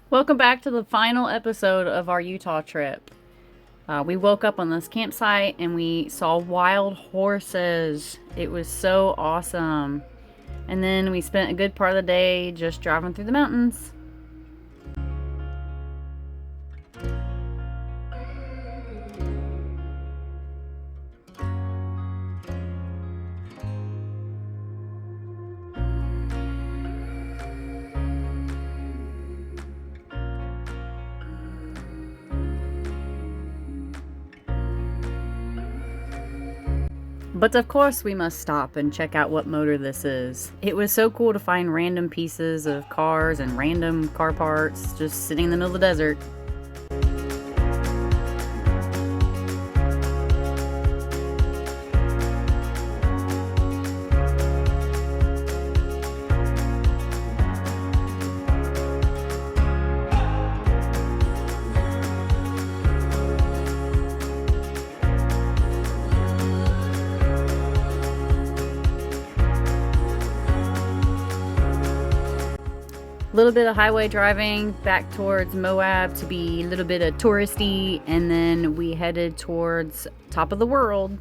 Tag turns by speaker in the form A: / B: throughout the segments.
A: Welcome back to the final episode of our Utah trip. We woke up on this campsite and we saw wild horses. It was so awesome. And then we spent a good part of the day just driving through the mountains. But of course, we must stop and check out what motor this is. It was so cool to find random pieces of cars and random car parts just sitting in the middle of the desert. A little bit of highway driving back towards Moab to be a little bit of touristy, and then we headed towards top of the world.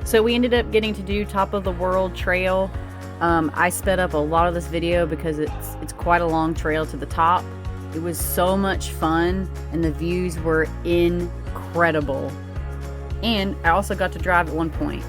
A: So we ended up getting to do top of the world trail. I sped up a lot of this video because it's quite a long trail to the top. It was so much fun and the views were incredible. And I also got to drive at one point.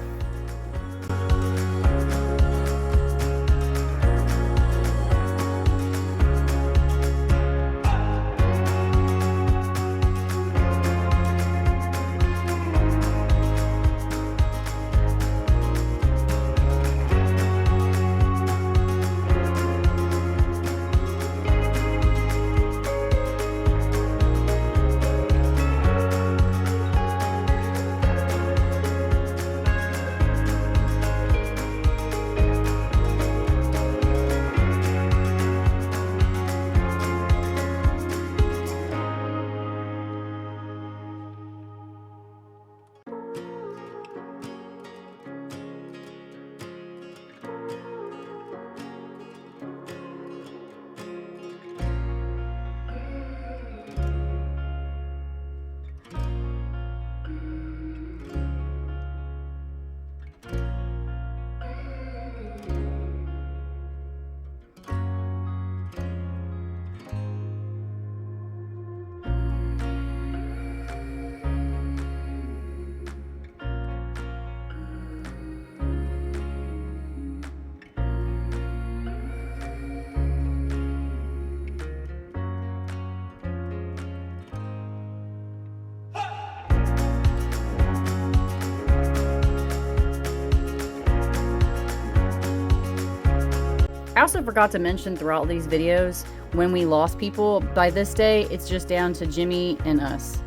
A: I also forgot to mention throughout these videos, when we lost people, by this day, it's just down to Jimmy and us.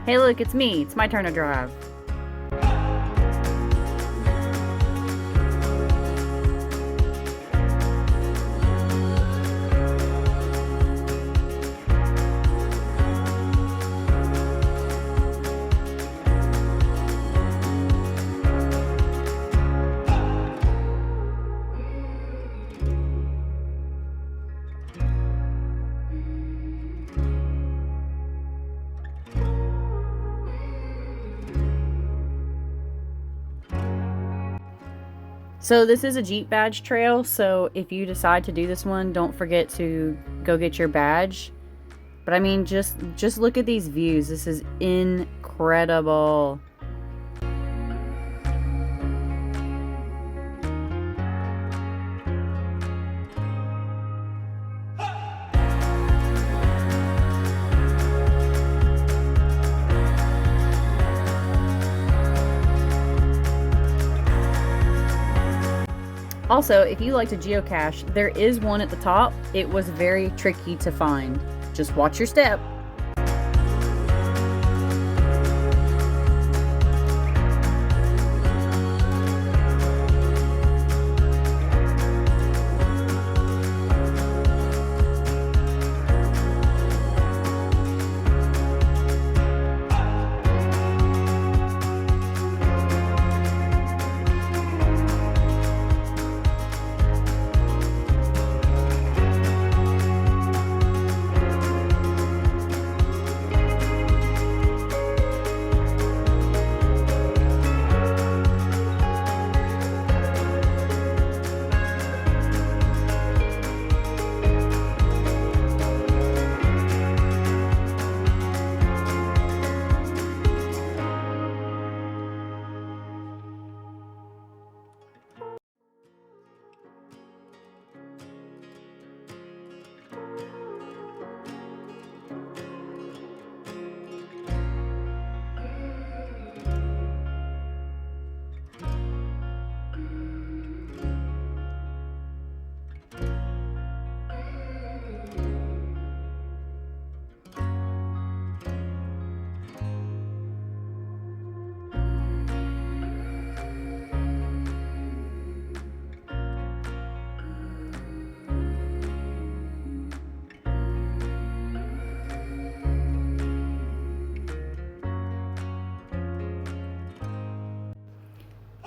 A: Hey look, it's me. It's my turn to drive. So this is a Jeep badge trail, so if you decide to do this one, don't forget to go get your badge. But I mean, just look at these views. This is incredible. Also, if you like to geocache, there is one at the top. It was very tricky to find. Just watch your step.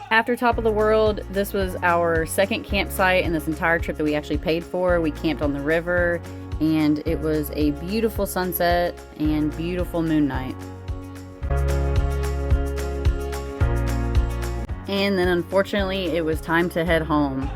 A: After Top of the World, this was our second campsite in this entire trip that we actually paid for. We camped on the river, and it was a beautiful sunset and beautiful moon night. And then unfortunately, it was time to head home.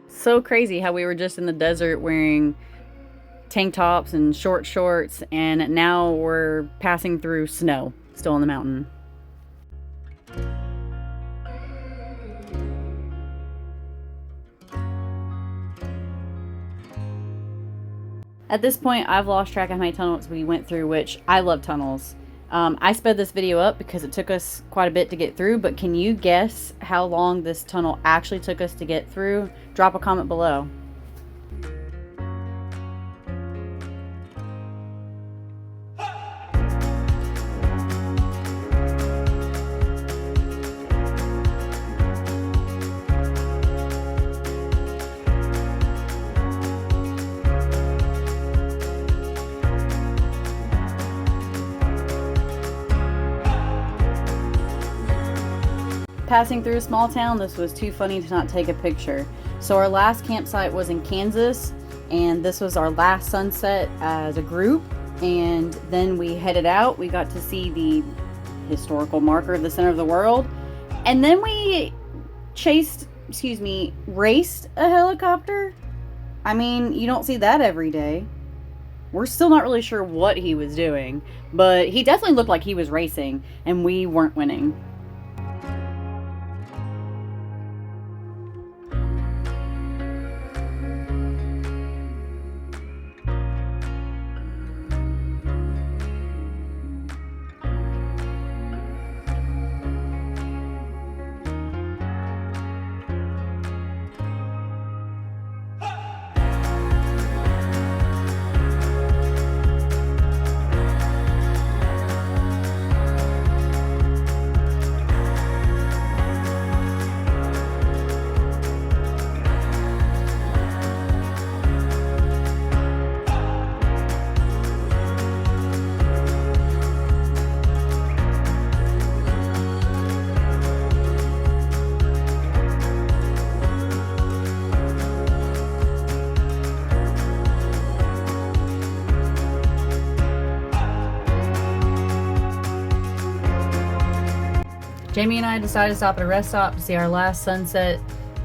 A: So crazy how we were just in the desert wearing tank tops and short shorts, and now we're passing through snow still on the mountain. At this point, I've lost track of how many tunnels we went through, which I love tunnels. I sped this video up because it took us quite a bit to get through, but can you guess how long this tunnel actually took us to get through? Drop a comment below. passing through a small town, this was too funny to not take a picture. So our last campsite was in Kansas, and this was our last sunset as a group. And then we headed out. We got to see the historical marker of the center of the world. And then we raced a helicopter. I mean, you don't see that every day. We're still not really sure what he was doing, but he definitely looked like he was racing, and we weren't winning. Jamie and I decided to stop at a rest stop to see our last sunset.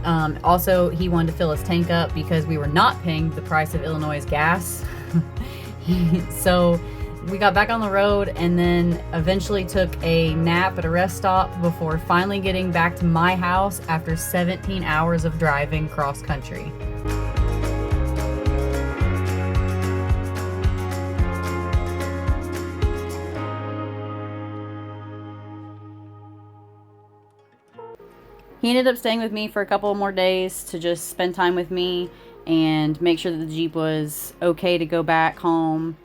A: Also, he wanted to fill his tank up because we were not paying the price of Illinois' gas. So we got back on the road and then eventually took a nap at a rest stop before finally getting back to my house after 17 hours of driving cross country. He ended up staying with me for a couple more days to just spend time with me and make sure that the Jeep was okay to go back home.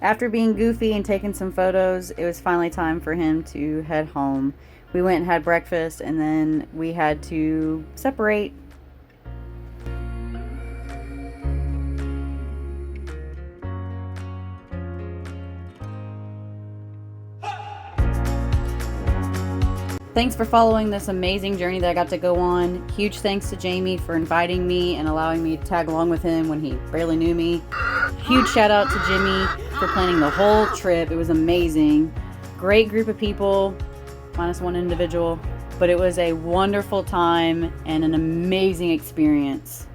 A: After being goofy and taking some photos, it was finally time for him to head home. We went and had breakfast, and then we had to separate. Thanks for following this amazing journey that I got to go on. Huge thanks to Jamie for inviting me and allowing me to tag along with him when he barely knew me. Huge shout out to Jimmy for planning the whole trip. It was amazing. Great group of people. Minus one individual, but it was a wonderful time and an amazing experience.